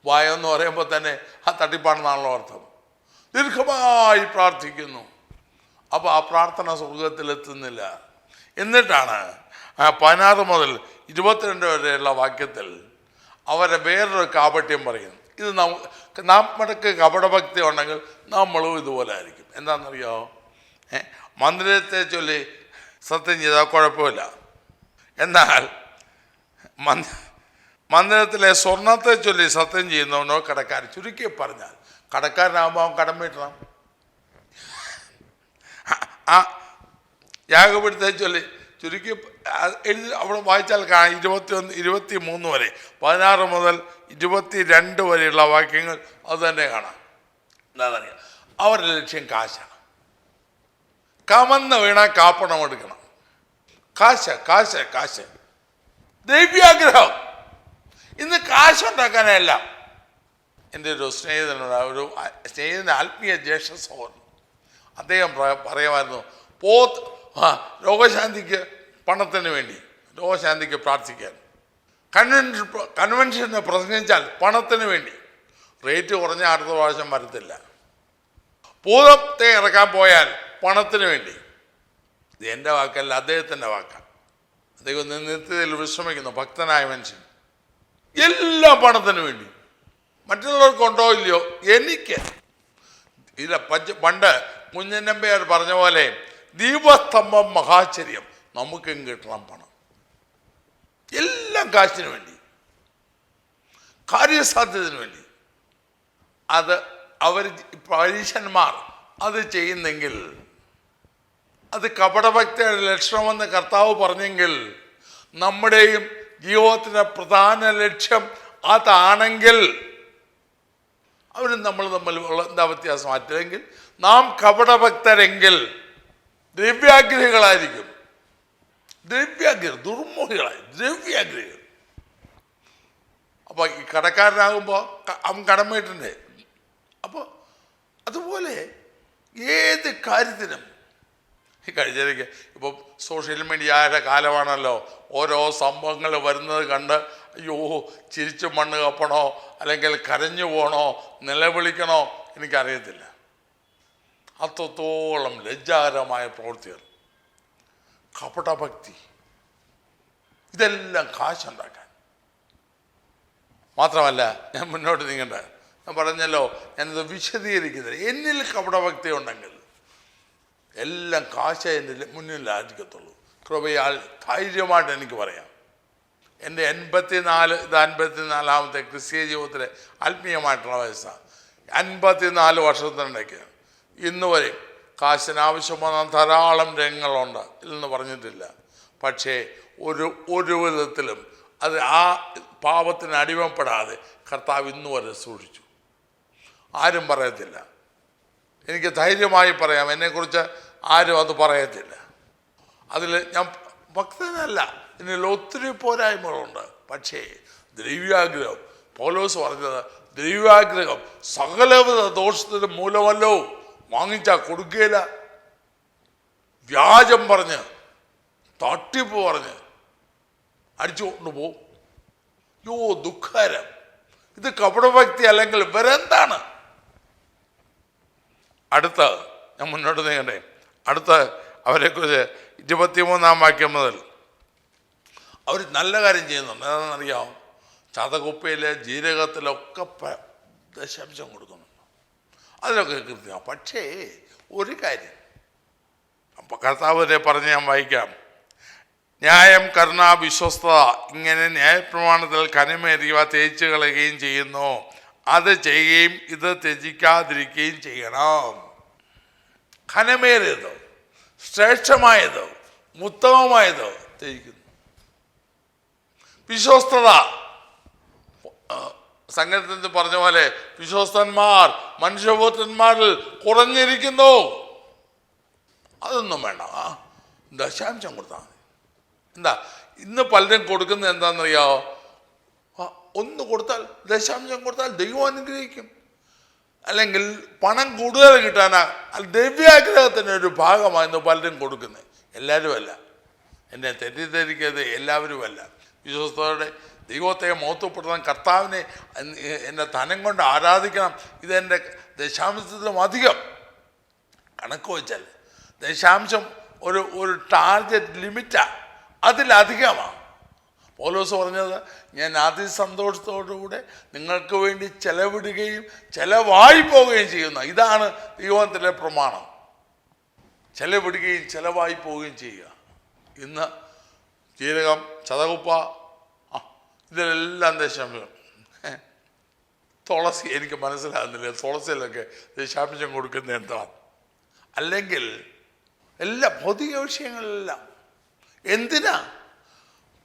ഉപായം എന്ന് പറയുമ്പോൾ തന്നെ ആ തട്ടിപ്പാണെന്നാണല്ലോ അർത്ഥം. ദീർഘമായി പ്രാർത്ഥിക്കുന്നു. അപ്പോൾ ആ പ്രാർത്ഥന സ്വർഗത്തിലെത്തുന്നില്ല. എന്നിട്ടാണ് 16 മുതൽ 22 വരെയുള്ള വാക്യത്തിൽ അവരെ വേറൊരു കാപട്യം പറയുന്നു. ഇത് നമുക്ക് കപടഭക്തി ഉണ്ടെങ്കിൽ നമ്മളും ഇതുപോലെ ആയിരിക്കും. എന്താണെന്നറിയോ? മന്ദിരത്തെ ചൊല്ലി സത്യം ചെയ്താൽ കുഴപ്പമില്ല. എന്നാൽ മന്ദിരത്തിലെ സ്വർണത്തെ ചൊല്ലി സത്യം ചെയ്യുന്നവനോ കടക്കാരൻ. ചുരുക്കി പറഞ്ഞാൽ കടക്കാരനാകുമ്പോൾ അവൻ കടം വീട്ടണം. ആ യാഗപീഠത്തെ ചൊല്ലി ചുരുക്കി എഴുതി അവിടെ വായിച്ചാൽ കാണാം. 21, 23 വരെ, 16 മുതൽ 22 വരെയുള്ള വാക്യങ്ങൾ അത് തന്നെ കാണാം. എന്താണെന്നറിയാം, അവരുടെ ലക്ഷ്യം കാശാണ്. കമന്ന് വീണ കാപ്പണം എടുക്കണം. കാശ് കാശ് കാശ്, ദ്രവ്യാഗ്രഹം. ഇന്ന് കാശുണ്ടാക്കാനല്ല. എൻ്റെ ഒരു സ്നേഹിതനുണ്ട്, ഒരു സ്നേഹിതൻ്റെ ആത്മീയ ജ്യേഷ്ഠ സഹോദരൻ. അദ്ദേഹം പറയുമായിരുന്നു, രോഗശാന്തിക്ക് പണത്തിന് വേണ്ടി, രോഗശാന്തിക്ക് പ്രാർത്ഥിക്കാൻ, കൺവെൻഷന് പ്രസംഗിച്ചാൽ പണത്തിന് വേണ്ടി, റേറ്റ് കുറഞ്ഞ അടുത്ത പ്രാവശ്യം വരത്തില്ല. ഭൂതത്തെ ഇറക്കാൻ പോയാൽ പണത്തിന് വേണ്ടി. ഇത് എൻ്റെ വാക്കല്ല, അദ്ദേഹത്തിൻ്റെ വാക്കാണ്. അദ്ദേഹം നിത്യതയിൽ വിശ്രമിക്കുന്നു, ഭക്തനായ മനുഷ്യൻ. എല്ലാം പണത്തിന് വേണ്ടി. മറ്റുള്ളവർക്കുണ്ടോ ഇല്ലയോ? എനിക്ക് ഇല്ല. പണ്ട് കുഞ്ഞനമ്പയാർ പറഞ്ഞ പോലെ ദീപസ്തംഭം മഹാചര്യം, നമുക്കും കിട്ടണം പണം. എല്ലാം കാശിന് വേണ്ടി, കാര്യസാധ്യതത്തിന് വേണ്ടി. അത് അവർ പരീശന്മാർ അത് ചെയ്യുന്നെങ്കിൽ, അത് കപടഭക്തിയുടെ ലക്ഷണമെന്ന് കർത്താവ് പറഞ്ഞെങ്കിൽ, നമ്മുടെയും ജീവിതത്തിൻ്റെ പ്രധാന ലക്ഷ്യം അതാണെങ്കിൽ അവരും നമ്മൾ തമ്മിലുള്ള എന്താ വ്യത്യാസം? മാറ്റില്ലെങ്കിൽ നാം കപടഭക്തരെങ്കിൽ ദ്രവ്യാഗ്രഹികളായിരിക്കും. ദുർമോഹികളായി ദ്രവ്യാഗ്രഹികൾ. അപ്പോൾ ഈ കടക്കാരനാകുമ്പോൾ അവൻ കടം വീട്ടണ്ടേ? അപ്പോൾ അതുപോലെ ഏത് കാര്യത്തിനും ഈ കഴിഞ്ഞിരിക്കുക. ഇപ്പോൾ സോഷ്യൽ മീഡിയയുടെ കാലമാണല്ലോ. ഓരോ സംഭവങ്ങൾ വരുന്നത് കണ്ട് അയ്യോ ചിരിച്ചു മണ്ണ് കപ്പണോ അല്ലെങ്കിൽ കരഞ്ഞു പോകണോ നിലവിളിക്കണോ എനിക്കറിയത്തില്ല. അത്രത്തോളം ലജ്ജാകരമായ പ്രവൃത്തികൾ, കപടഭക്തി, ഇതെല്ലാം കാശുണ്ടാക്കാൻ. മാത്രമല്ല, ഞാൻ മുന്നോട്ട് നീങ്ങണ്ട, ഞാൻ പറഞ്ഞല്ലോ, ഞാനിത് വിശദീകരിക്കുന്നില്ല. എന്നിൽ കപടഭക്തി ഉണ്ടെങ്കിൽ എല്ലാം കാശ് എൻ്റെ മുന്നിലായിരിക്കത്തുള്ളൂ. കൃപയാൽ ധൈര്യമായിട്ട് എനിക്ക് പറയാം. എൻ്റെ 54-ാമത്തെ ക്രിസ്തീയ ജീവിതത്തിലെ ആത്മീയമായിട്ടുള്ള വയസ്സാണ്. 54 വർഷത്തിനിടയ്ക്ക് ഇന്ന് വരെ കാശിനാവശ്യം വന്ന ധാരാളം രംഗങ്ങളുണ്ട്, ഇല്ലെന്ന് പറഞ്ഞിട്ടില്ല. പക്ഷേ ഒരു വിധത്തിലും അത് ആ പാപത്തിന് അടിമപ്പെടാതെ കർത്താവ് ഇന്നു വരെ സൂക്ഷിച്ചു. ആരും പറയത്തില്ല. എനിക്ക് ധൈര്യമായി പറയാം, എന്നെക്കുറിച്ച് ആരും അത് പറയത്തില്ല. അതിൽ ഞാൻ ഭക്തനല്ല, ഇതിൽ ഒത്തിരി പോരായ്മകളുണ്ട്. പക്ഷേ ദ്രവ്യാഗ്രഹം, പൗലോസ് പറഞ്ഞത്, ദ്രവ്യാഗ്രഹം സകലവിധ ദോഷത്തിന് മൂലമല്ലോ. വാങ്ങിച്ചാൽ കൊടുക്കുകയില്ല, വ്യാജം പറഞ്ഞ് തട്ടിപ്പ് പറഞ്ഞ് അടിച്ചു കൊണ്ടുപോകും. യോ ദുഃഖകരം. ഇത് കപടഭക്തി അല്ലെങ്കിൽ ഇവരെന്താണ്? അടുത്ത ഞാൻ മുന്നോട്ട് നീങ്ങട്ടെ. അടുത്ത അവരെക്കുറിച്ച് 23-ാം വാക്യം മുതൽ അവർ നല്ല കാര്യം ചെയ്യുന്നുണ്ട്. എന്താണെന്നറിയാമോ? ചതകുപ്പയിലെ ജീരകത്തിലൊക്കെ ദശാംശം കൊടുക്കുന്നുണ്ട്. അതിലൊക്കെ കൃത്യമാണ്. പക്ഷേ ഒരു കാര്യം അപ്പം കർത്താവിനെ പറഞ്ഞ് ഞാൻ വായിക്കാം. ന്യായം, കരുണ, വിശ്വസ്തത ഇങ്ങനെ ന്യായപ്രമാണത്തിൽ കനിമേറിയവ തേച്ചു കളയുകയും ചെയ്യുന്നു. അത് ചെയ്യുകയും ഇത് ത്യജിക്കാതിരിക്കുകയും ചെയ്യണം. ഖനമേറിയതോ ശ്രേഷ്ഠമായതോ ഉത്തമമായതോ ത്യജിക്കുന്നു. വിശ്വസ്തത, സംഗീതത്തിൽ പറഞ്ഞ പോലെ വിശ്വസ്തന്മാർ മനുഷ്യപുത്രന്മാരിൽ കുറഞ്ഞിരിക്കുന്നു. അതൊന്നും വേണ്ട, ദശാംശം കൊടുത്താൽ മതി. എന്താ ഇന്ന് പലരും കൊടുക്കുന്നത് എന്താണെന്നറിയാമോ? ഒന്ന് കൊടുത്താൽ, ദശാംശം കൊടുത്താൽ ദൈവം അനുഗ്രഹിക്കും. അല്ലെങ്കിൽ പണം കൂടുതൽ കിട്ടാനാ ദ്രവ്യാഗ്രഹത്തിൻ്റെ ഒരു ഭാഗമായിരുന്നു പലരും കൊടുക്കുന്നത്. എല്ലാവരുമല്ല, എന്നെ തെറ്റിദ്ധരിക്കരുത്, എല്ലാവരുമല്ല. വിശ്വസ്തയോടെ ദൈവത്തെ മഹത്വപ്പെടുത്താൻ, കർത്താവിനെ എൻ്റെ ധനം കൊണ്ട് ആരാധിക്കണം. ഇതെൻ്റെ ദശാംശത്തിലും അധികം കണക്ക് വെച്ചാൽ ദശാംശം ഒരു ടാർഗറ്റ് ലിമിറ്റാണ്, അതിലധികമാണ്. പൗലോസ് പറഞ്ഞത്, ഞാൻ അതിസന്തോഷത്തോടുകൂടെ നിങ്ങൾക്ക് വേണ്ടി ചെലവിടുകയും ചെലവായി പോവുകയും ചെയ്യുന്ന, ഇതാണ് ദൈവത്തിൻ്റെ പ്രമാണം. ചെലവിടുകയും ചെലവായി പോവുകയും ചെയ്യുക. ഇന്ന് ജീരകം, ചതകുപ്പ, ഇതിലെല്ലാം ദശാംശം. തുളസി എനിക്ക് മനസ്സിലാകുന്നില്ല, തുളസിയിലൊക്കെ ദശാംശം കൊടുക്കുന്ന എന്താണ്? അല്ലെങ്കിൽ എല്ലാ ഭൗതിക വിഷയങ്ങളെല്ലാം എന്തിനാ?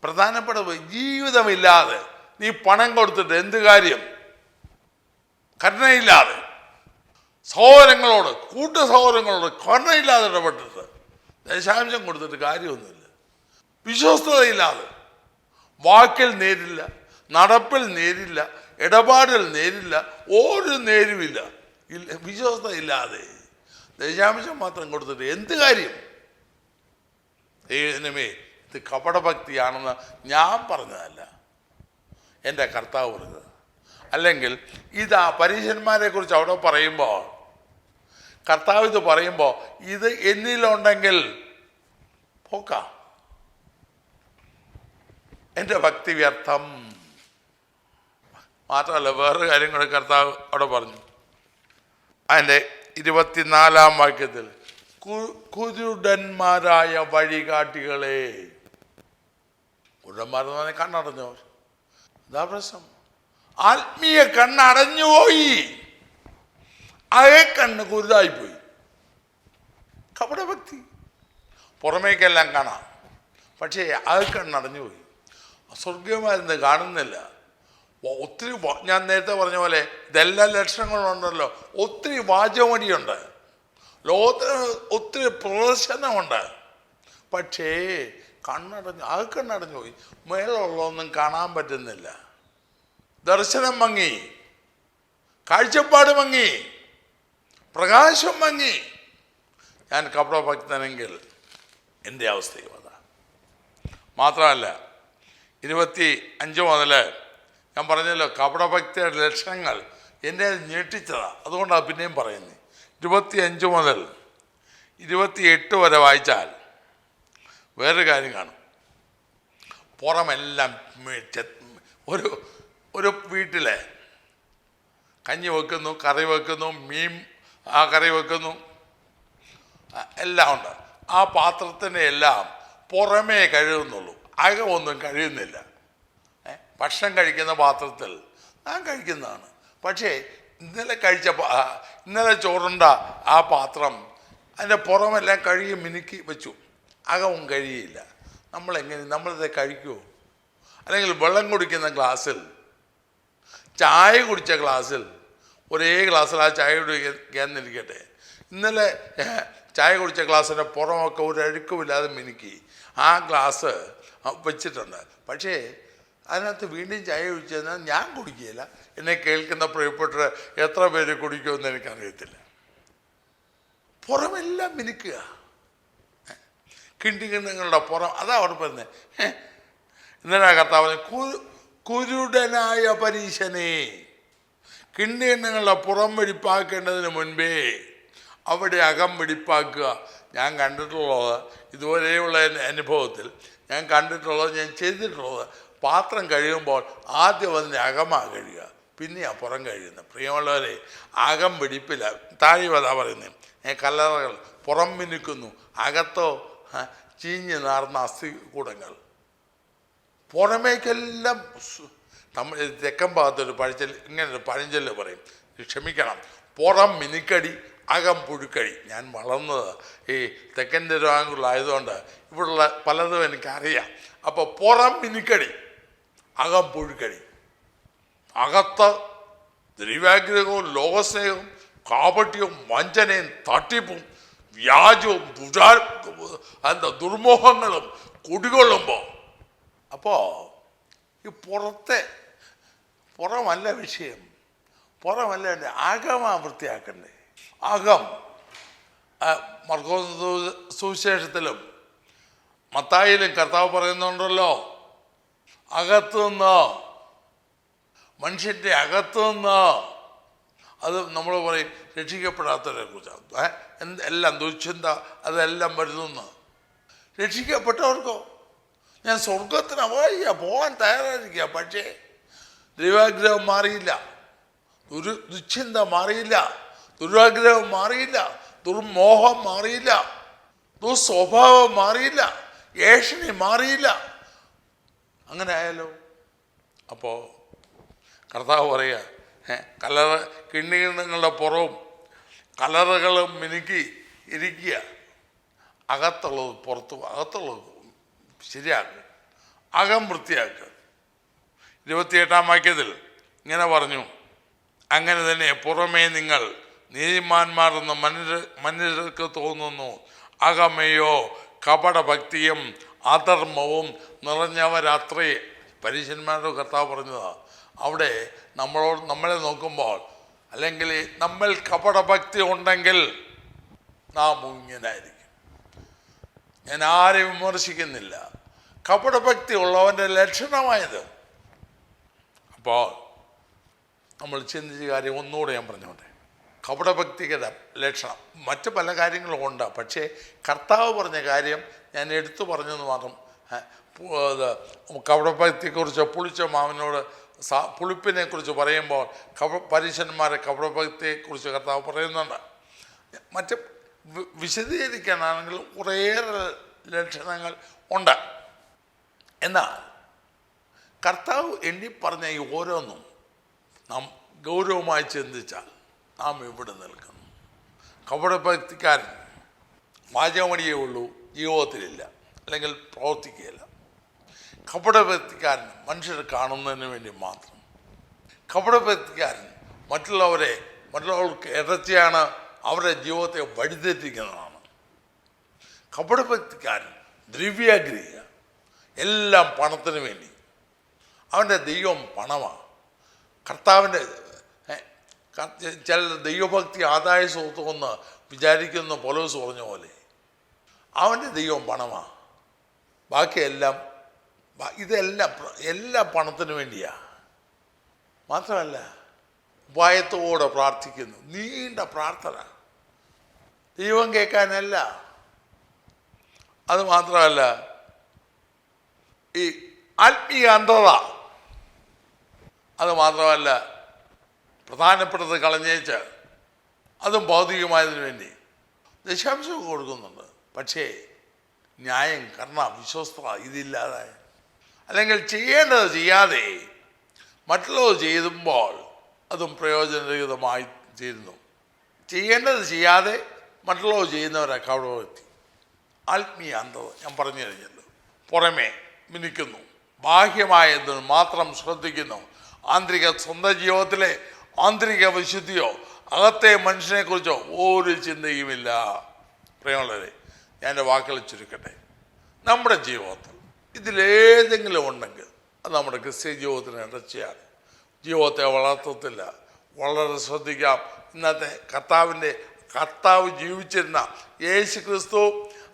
പ്രധാനപ്പെട്ട ജീവിതമില്ലാതെ നീ പണം കൊടുത്തിട്ട് എന്ത് കാര്യം? കരുണയില്ലാതെ സഹോദരങ്ങളോട്, സഹോദരങ്ങളോട് കരുണയില്ലാതെ ഇടപെട്ടിട്ട് ദശാംശം കൊടുത്തിട്ട് കാര്യമൊന്നുമില്ല. വിശ്വസ്തതയില്ലാതെ വാക്കിൽ നേരില്ല, നടപ്പിൽ നേരില്ല, ഇടപാടിൽ നേരില്ല, ഒരു നേരുമില്ല. വിശ്വസ്തത ഇല്ലാതെ ദശാംശം മാത്രം കൊടുത്തിട്ട് എന്ത് കാര്യം? ദൈവമേ, ഇത് കപടഭക്തിയാണെന്ന് ഞാൻ പറഞ്ഞതല്ല, എൻ്റെ കർത്താവ് പറഞ്ഞത്. അല്ലെങ്കിൽ ഇതാ പരീശന്മാരെ കുറിച്ച് അവിടെ പറയുമ്പോൾ, കർത്താവ് ഇത് പറയുമ്പോൾ, ഇത് എന്നിലുണ്ടെങ്കിൽ പോക്കാം, എൻ്റെ ഭക്തി വ്യർത്ഥം. മാത്രമല്ല വേറൊരു കാര്യം കൂടെ കർത്താവ് അവിടെ പറഞ്ഞു. അതിൻ്റെ 24-ാം വാക്യത്തിൽ, കുരുടന്മാരായ വഴികാട്ടികളെ. കുരുടന്മാരെന്ന് പറഞ്ഞാൽ കണ്ണടഞ്ഞോ? അതാ പ്രശ്നം. ആത്മീയ കണ്ണടഞ്ഞുപോയി, കണ്ണ് കുരുടായിപ്പോയി. കപടഭക്തി. പുറമേക്കെല്ലാം കാണാം, പക്ഷേ കണ്ണടഞ്ഞുപോയി. സ്വർഗീയമായിരുന്നു കാണുന്നില്ല. ഒത്തിരി, ഞാൻ നേരത്തെ പറഞ്ഞ പോലെ ഇതെല്ലാം ലക്ഷണങ്ങളുണ്ടല്ലോ. ഒത്തിരി വാചമടിയുണ്ട്, ലോകത്തിന് ഒത്തിരി പ്രദർശനമുണ്ട്. പക്ഷേ കണ്ണടഞ്ഞു പോയി. മേളുള്ളതൊന്നും കാണാൻ പറ്റുന്നില്ല. ദർശനം മങ്ങി, കാഴ്ചപ്പാട് മങ്ങി, പ്രകാശം മങ്ങി. ഞാൻ കപടഭക്തനെങ്കിൽ എൻ്റെ അവസ്ഥയും അതാണ്. മാത്രമല്ല 25 മുതൽ ഞാൻ പറഞ്ഞല്ലോ, കപടഭക്തിയുടെ ലക്ഷണങ്ങൾ എന്നെ ഞെട്ടിച്ചതാണ്. അതുകൊണ്ടാണ് പിന്നെയും പറയുന്നത്. 25 മുതൽ 28 വരെ വായിച്ചാൽ വേറൊരു കാര്യം കാണും. പുറമെല്ലാം ഒരു വീട്ടിലെ കഞ്ഞി വെക്കുന്നു, കറി വെക്കുന്നു, മീൻ കറി വെക്കുന്നു, എല്ലാം ഉണ്ട്. ആ പാത്രത്തിനെ എല്ലാം പുറമേ കഴുകുന്നുള്ളൂ, അകമൊന്നും കഴിയുന്നില്ല. ഭക്ഷണം കഴിക്കുന്ന പാത്രത്തിൽ ഞാൻ കഴിക്കുന്നതാണ്. പക്ഷേ ഇന്നലെ ചോറുണ്ട ആ പാത്രം, അതിൻ്റെ പുറമെല്ലാം കഴുകി മിനുക്കി വെച്ചു, അകവും കഴിയില്ല. നമ്മളിത് കഴിക്കുമോ? അല്ലെങ്കിൽ വെള്ളം കുടിക്കുന്ന ഗ്ലാസ്സിൽ, ചായ കുടിച്ച ഗ്ലാസ്സിൽ, ഒരേ ഗ്ലാസ്സിൽ ആ ചായ കുടിക്കാന്നിരിക്കട്ടെ, ഇന്നലെ ചായ കുടിച്ച ഗ്ലാസ്സിൻ്റെ പുറമൊക്കെ ഒരു അഴുക്കുമില്ലാതെ മിനുക്കി ആ ഗ്ലാസ് വെച്ചിട്ടുണ്ട്. പക്ഷേ അതിനകത്ത് വീണ്ടും ചായ കുടിച്ചു കഴിഞ്ഞാൽ ഞാൻ കുടിക്കുകയില്ല. എന്നെ കേൾക്കുന്ന പ്രിയപ്പെട്ടവർ എത്ര പേര് കുടിക്കുമെന്ന് എനിക്കറിയത്തില്ല. പുറമെല്ലാം മിനുക്കുക, കിണ്ടികിണ്ണങ്ങളുടെ പുറം. അതാ അവിടെ പറഞ്ഞത്. ഇന്നലെ കർത്താവ് കുരുടനായ പരീശനെ, കിണ്ടികിണ്ണങ്ങളുടെ പുറം വെടിപ്പാക്കേണ്ടതിന് മുൻപേ അവിടെ അകം വെടിപ്പാക്കുക. ഞാൻ കണ്ടിട്ടുള്ളത്, ഇതുവരെയുള്ള അനുഭവത്തിൽ ഞാൻ കണ്ടിട്ടുള്ളത്, ഞാൻ ചെയ്തിട്ടുള്ളത്, പാത്രം കഴിയുമ്പോൾ ആദ്യം അതിൻ്റെ അകമാണ് കഴിയുക, പിന്നെയാണ് പുറം കഴിയുന്നത്. പ്രിയമുള്ളവരെ, അകം വെടിപ്പില്ല. താഴെ വതാ പറയുന്നത്, കല്ലറകൾ പുറം മിനുക്കുന്നു, അകത്തോ ചീഞ്ഞ് നാർന്ന അസ്ഥികൂടങ്ങൾ. പുറമേക്കെല്ലാം നമ്മൾ തെക്കൻ ഭാഗത്തൊരു ഇങ്ങനൊരു പഴഞ്ചൊല്ല് പറയും, ക്ഷമിക്കണം, പുറം മിനുക്കടി അകം പുഴുക്കടി. ഞാൻ വളർന്നത് ഈ തെക്കൻ തിരുവിതാംകൂറിലായതുകൊണ്ട് ഇവിടെയുള്ള പലതും എനിക്കറിയാം. അപ്പോൾ പുറം മിനുക്കടി അകം പുഴുക്കടി. അകത്ത് ദൈവാഗ്രഹവും ലോകസ്നേഹവും കാപട്യവും വഞ്ചനയും തട്ടിപ്പും വ്യാജവും ദുർമോഹങ്ങളും കുടികൊള്ളുമ്പോൾ, അപ്പോൾ ഈ പുറമല്ല വിഷയം, പുറമല്ല, അകമാ വൃത്തിയാക്കണ്ടേ. അകം മർക്കോസ് സുവിശേഷത്തിലും മത്തായിലും കർത്താവ് പറയുന്നുണ്ടല്ലോ, അകത്തുനിന്ന്, മനുഷ്യൻ്റെ അകത്തുനിന്ന്. അത് നമ്മൾ പറയും രക്ഷിക്കപ്പെടാത്തവരെ കുറിച്ചാണ്, എല്ലാം ദുശ്ചിന്ത അതെല്ലാം വരുന്നു. രക്ഷിക്കപ്പെട്ടവർക്കോ ഞാൻ സ്വർഗത്തിന് പോകാൻ തയ്യാറായിരിക്കുക, പക്ഷേ ദൈവാഗ്രഹം മാറിയില്ല, ദുശ്ചിന്ത മാറിയില്ല, ദുരാഗ്രഹം മാറിയില്ല, ദുർമോഹം മാറിയില്ല, ദുസ്വഭാവം മാറിയില്ല, ഏഷണി മാറിയില്ല. അങ്ങനെ ആയാലോ? അപ്പോൾ കർത്താവ് പറയുക, കലറ കിണ്ണീങ്ങളുടെ പുറവും കലറുകളും മിനുക്കി ഇരിക്കുക, അകത്തുള്ളത് പുറത്തു, അകത്തുള്ളത് ശരിയാക്കുക, അകം വൃത്തിയാക്കുക. 28-ാം വാക്യത്തിൽ ഇങ്ങനെ പറഞ്ഞു, അങ്ങനെ തന്നെ പുറമേ നിങ്ങൾ നീതിമാന്മാരെന്ന് മനുഷ്യർക്ക് തോന്നുന്നു, അകമയോ കപടഭക്തിയും അധർമ്മവും നിറഞ്ഞവരാത്രേ. പരീശന്മാരുടെ കർത്താവ് പറഞ്ഞതാ. അവിടെ നമ്മളെ നോക്കുമ്പോൾ, അല്ലെങ്കിൽ നമ്മൾ കപടഭക്തി ഉണ്ടെങ്കിൽ നാം ഇങ്ങനായിരിക്കും. ഞാൻ ആരെയും വിമർശിക്കുന്നില്ല, കപടഭക്തി ഉള്ളവൻ്റെ ലക്ഷണമായത്. അപ്പോൾ നമ്മൾ ചിന്തിച്ച കാര്യം ഒന്നുകൂടെ ഞാൻ പറഞ്ഞോട്ടെ. കപടഭക്തിയുടെ ലക്ഷണം മറ്റു പല കാര്യങ്ങളും ഉണ്ട്, പക്ഷേ കർത്താവ് പറഞ്ഞ കാര്യം ഞാൻ എടുത്തു പറഞ്ഞെന്ന് മാത്രം. കപടഭക്തിയെക്കുറിച്ച് പുളിച്ച മാവിനോട് പുളിപ്പിനെ കുറിച്ച് പറയുമ്പോൾ പരീശന്മാരെ കപടഭക്തിയെക്കുറിച്ച് കർത്താവ് പറയുന്നുണ്ട്. മറ്റ് വിശദീകരിക്കാനാണെങ്കിൽ കുറേയേറെ ലക്ഷണങ്ങൾ ഉണ്ട്. എന്നാൽ കർത്താവ് എണ്ണി പറഞ്ഞ ഈ ഓരോന്നും നാം ഗൗരവമായി ചിന്തിച്ചാൽ നാം ഇവിടെ നിൽക്കുന്നു. കപടഭക്തിക്കാരൻ വാചകമടിയേ ഉള്ളൂ, ജീവിതത്തിലില്ല, അല്ലെങ്കിൽ പ്രവർത്തിക്കുകയില്ല. കപടഭക്തിക്കാരൻ മനുഷ്യരെ കാണുന്നതിന് വേണ്ടി മാത്രം. കപടഭക്തിക്കാരൻ മറ്റുള്ളവർക്ക് ഇടർച്ചയാണ്, അവരുടെ ജീവിതത്തെ വഴിതെറ്റിക്കുന്നതാണ്. കപടഭക്തിക്കാരൻ ദ്രവ്യാഗ്രഹിക, എല്ലാം പണത്തിന് വേണ്ടി. അവൻ്റെ ദൈവം പണമാണ്. കർത്താവിൻ്റെ ചില ദൈവഭക്തി ആദായ സുഹൃത്തുമെന്ന് വിചാരിക്കുന്ന പൗലോസ് പറഞ്ഞ പോലെ അവൻ്റെ ദൈവം പണമാണ്. ബാക്കിയെല്ലാം എല്ലാം പണത്തിന് വേണ്ടിയാണ്. മാത്രമല്ല ഉപായത്തോടെ പ്രാർത്ഥിക്കുന്നു, നീണ്ട പ്രാർത്ഥന, ദൈവം കേൾക്കാനല്ല. അത് മാത്രമല്ല ഈ ആത്മീയ അന്ധത, അത് മാത്രമല്ല പ്രധാനപ്പെട്ടത് കളഞ്ഞേച്ച് അതും ഭൗതികമായതിനു വേണ്ടി ദശാംശം കൊടുക്കുന്നുണ്ട്. പക്ഷേ ന്യായം, കരുണ, വിശ്വസ്തത ഇതില്ലാതായ, അല്ലെങ്കിൽ ചെയ്യേണ്ടത് ചെയ്യാതെ മറ്റുള്ളവർ ചെയ്യുമ്പോൾ അതും പ്രയോജനരഹിതമായി തീരുന്നു. ചെയ്യേണ്ടത് ചെയ്യാതെ മറ്റുള്ളവർ ചെയ്യുന്നവരെ കപടഭക്തി, ആത്മീയ അന്ധത ഞാൻ പറഞ്ഞു കഴിഞ്ഞല്ലോ. പുറമേ മിനിക്കുന്നു, ബാഹ്യമായതിന് മാത്രം ശ്രദ്ധിക്കുന്നു. സ്വന്തം ജീവിതത്തിലെ ആന്തരിക വിശുദ്ധിയോ അകത്തെ മനുഷ്യനെക്കുറിച്ചോ ഒരു ചിന്തയുമില്ല. പ്രിയമുള്ളവരെ, ഞാൻ എൻ്റെ വാക്കുകൾ ചുരുക്കട്ടെ. നമ്മുടെ ജീവിതത്തിൽ ഇതിലേതെങ്കിലും ഉണ്ടെങ്കിൽ അത് നമ്മുടെ ക്രിസ്ത്യ ജീവിതത്തിന് ഇടർച്ചയാണ്. ജീവിതത്തെ വളർത്തത്തില്ല. വളരെ ശ്രദ്ധിക്കാം. ഇന്നത്തെ കർത്താവ് ജീവിച്ചിരുന്ന യേശു ക്രിസ്തു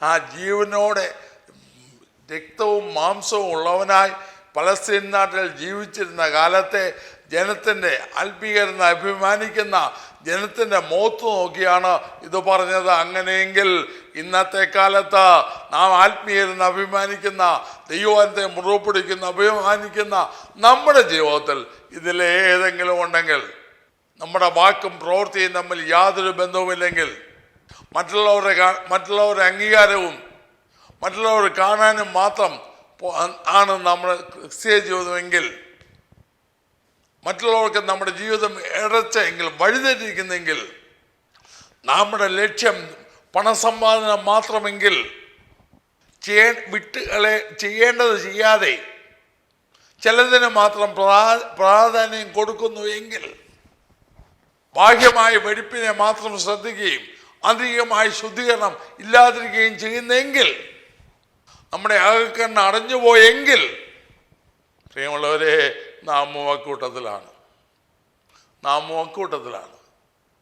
ആ ജീവനോടെ രക്തവും മാംസവും ഉള്ളവനായി പലസ്തീൻ നാട്ടിൽ ജീവിച്ചിരുന്ന കാലത്തെ ജനത്തിൻ്റെ ആത്മീയരെന്ന് അഭിമാനിക്കുന്ന ജനത്തിൻ്റെ മുഖത്ത് നോക്കിയാണ് ഇത് പറഞ്ഞത്. അങ്ങനെയെങ്കിൽ ഇന്നത്തെ കാലത്ത് നാം ആത്മീയരെന്ന് അഭിമാനിക്കുന്ന, ദൈവത്തെ മുറുകെ പിടിക്കുന്ന, അഭിമാനിക്കുന്ന നമ്മുടെ ജീവിതത്തിൽ ഇതിലേതെങ്കിലും ഉണ്ടെങ്കിൽ, നമ്മുടെ വാക്കും പ്രവൃത്തിയും തമ്മിൽ യാതൊരു ബന്ധവുമില്ലെങ്കിൽ, മറ്റുള്ളവരുടെ അംഗീകാരവും മറ്റുള്ളവർ കാണാനും മാത്രം ആണ് നമ്മുടെ ക്രിസ്തീയ ജീവിതമെങ്കിൽ, മറ്റുള്ളവർക്ക് നമ്മുടെ ജീവിതം ഇടച്ചെങ്കിൽ, വഴിതെറ്റിക്കുന്നെങ്കിൽ, നമ്മുടെ ലക്ഷ്യം പണസമ്പാദനം മാത്രമെങ്കിൽ, ചെയ്യേണ്ടത് ചെയ്യാതെ ചിലതിന് മാത്രം പ്രാധാന്യം കൊടുക്കുന്നു എങ്കിൽ, ബാഹ്യമായ വെടിപ്പിനെ മാത്രം ശ്രദ്ധിക്കുകയും അധികമായി ശുദ്ധീകരണം ഇല്ലാതിരിക്കുകയും ചെയ്യുന്നെങ്കിൽ, നമ്മുടെ അകക്കണ്ണ് അടഞ്ഞുപോയെങ്കിൽ, പ്രിയമുള്ളവരെ, നാം അക്കൂട്ടത്തിലാണ്,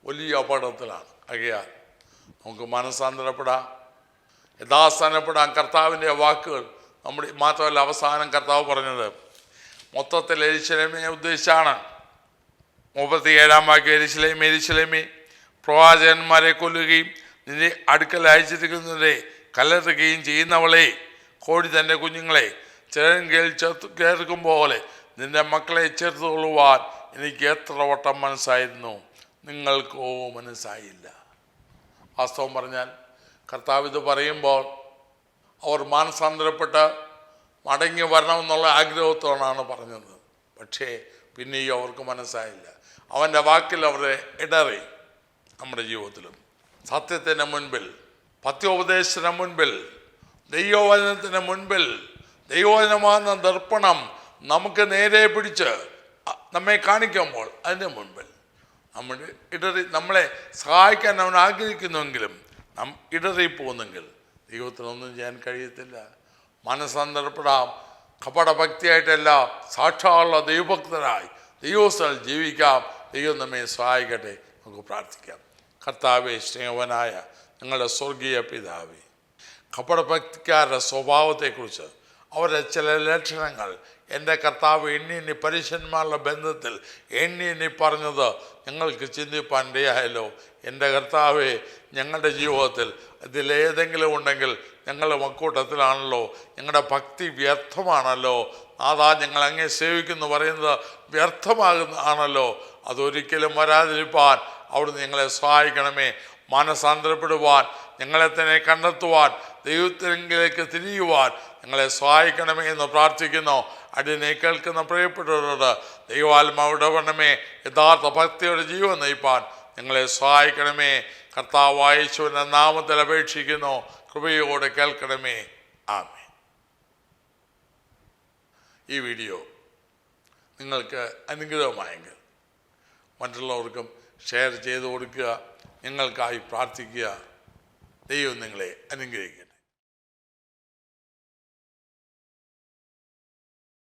വലിയ അപകടത്തിലാണ്. ആകയാൽ നമുക്ക് മനസ്സാന്തരപ്പെടാം, യഥാസ്ഥാനപ്പെടാം. കർത്താവിൻ്റെ വാക്കുകൾ നമ്മുടെ മാത്രമല്ല, അവസാനം കർത്താവ് പറഞ്ഞത് മൊത്തത്തിൽ യെരൂശലേമിനെ ഉദ്ദേശിച്ചാണ്. 37-ാം വാക്യം, യെരൂശലേമേ, പ്രവാചകന്മാരെ കൊല്ലുകയും നിന്റെ അടുക്കൽ അയച്ചിരിക്കുന്നവരെ കല്ലെറുകയും ചെയ്യുന്നവളെ, കോഴി തൻ്റെ കുഞ്ഞുങ്ങളെ ചിറകിൽ ചേർക്കും പോലെ നിന്റെ മക്കളെ ചേർത്തുകൊള്ളുവാൻ എനിക്ക് എത്ര വട്ടം മനസ്സായിരുന്നു, നിങ്ങൾക്കോ മനസ്സായില്ല. വാസ്തവം പറഞ്ഞാൽ കർത്താവ് ഇത് പറയുമ്പോൾ അവർ മാനസാന്തരപ്പെട്ട് മടങ്ങി വരണമെന്നുള്ള ആഗ്രഹത്തോടാണ് പറഞ്ഞത്. പക്ഷേ പിന്നെയും അവർക്ക് മനസ്സായില്ല. അവൻ്റെ വാക്കിൽ അവരെ ഇടറി. നമ്മുടെ ജീവിതത്തിലും സത്യത്തിന് മുൻപിൽ, പത്യോപദേശത്തിന് മുൻപിൽ, ദൈവവചനത്തിന് മുൻപിൽ, ദൈവവചനമാകുന്ന ദർപ്പണം നമുക്ക് നേരെ പിടിച്ച് നമ്മെ കാണിക്കുമ്പോൾ അതിൻ്റെ മുൻപിൽ നമ്മളെ സഹായിക്കാൻ അവൻ ആഗ്രഹിക്കുന്നുവെങ്കിലും ഇടറിപ്പോകുന്നെങ്കിൽ ദൈവത്തിനൊന്നും ചെയ്യാൻ കഴിയത്തില്ല. മനസ്സാന്തരപ്പെടാം. കപടഭക്തിയായിട്ടല്ല, സാക്ഷാലുള്ള ദൈവഭക്തരായി ദൈവസ്ഥൽ ജീവിക്കാം. ദൈവം നമ്മെ സഹായിക്കട്ടെ. നമുക്ക് പ്രാർത്ഥിക്കാം. കർത്താവേ, സ്നേഹവനായ ഞങ്ങളുടെ സ്വർഗീയ പിതാവേ, കപടഭക്തിക്കാരുടെ സ്വഭാവത്തെക്കുറിച്ച്, അവരുടെ ചില ലക്ഷണങ്ങൾ എൻ്റെ കർത്താവ് എണ്ണി പരീശന്മാരുടെ ബന്ധത്തിൽ എണ്ണി പറഞ്ഞത് ഞങ്ങൾക്ക് ചിന്തിപ്പാൻ ഇടയായല്ലോ. എൻ്റെ കർത്താവേ, ഞങ്ങളുടെ ജീവിതത്തിൽ ഇതിലേതെങ്കിലും ഉണ്ടെങ്കിൽ ഞങ്ങൾ മക്കൂട്ടത്തിലാണല്ലോ. ഞങ്ങളുടെ ഭക്തി വ്യർത്ഥമാണല്ലോ. നാഥാ, ഞങ്ങൾ അങ്ങേ സേവിക്കുന്നു പറയുന്നത് വ്യർത്ഥമാകുന്നതാണല്ലോ. അതൊരിക്കലും വരാതിരിപ്പാൻ അവിടുന്ന് ഞങ്ങളെ സഹായിക്കണമേ. മാനസാന്തരപ്പെടുവാൻ, ഞങ്ങളെ തന്നെ കണ്ടെത്തുവാൻ, ദൈവത്തിലേക്ക് തിരിയുവാൻ ഞങ്ങളെ സഹായിക്കണമേ എന്ന് പ്രാർത്ഥിക്കുന്നു. അടിയനെ കേൾക്കുന്ന പ്രിയപ്പെട്ടവരോട് ദൈവാത്മാവിടെ വരണമേ. യഥാർത്ഥ ഭക്തിയുടെ ജീവൻ നയിപ്പാൻ ഞങ്ങളെ സഹായിക്കണമേ. കർത്താവായ യേശുവിൻ്റെ നാമത്തിൽ അപേക്ഷിക്കുന്നു. കൃപയോടെ കേൾക്കണമേ. ആമേൻ. ഈ വീഡിയോ നിങ്ങൾക്ക് അനുഗ്രഹമായെങ്കിൽ മറ്റുള്ളവർക്കും ഷെയർ ചെയ്ത് കൊടുക്കുക. നിങ്ങൾക്കായി പ്രാർത്ഥിക്കുക. ദൈവം നിങ്ങളെ അനുഗ്രഹിക്കട്ടെ.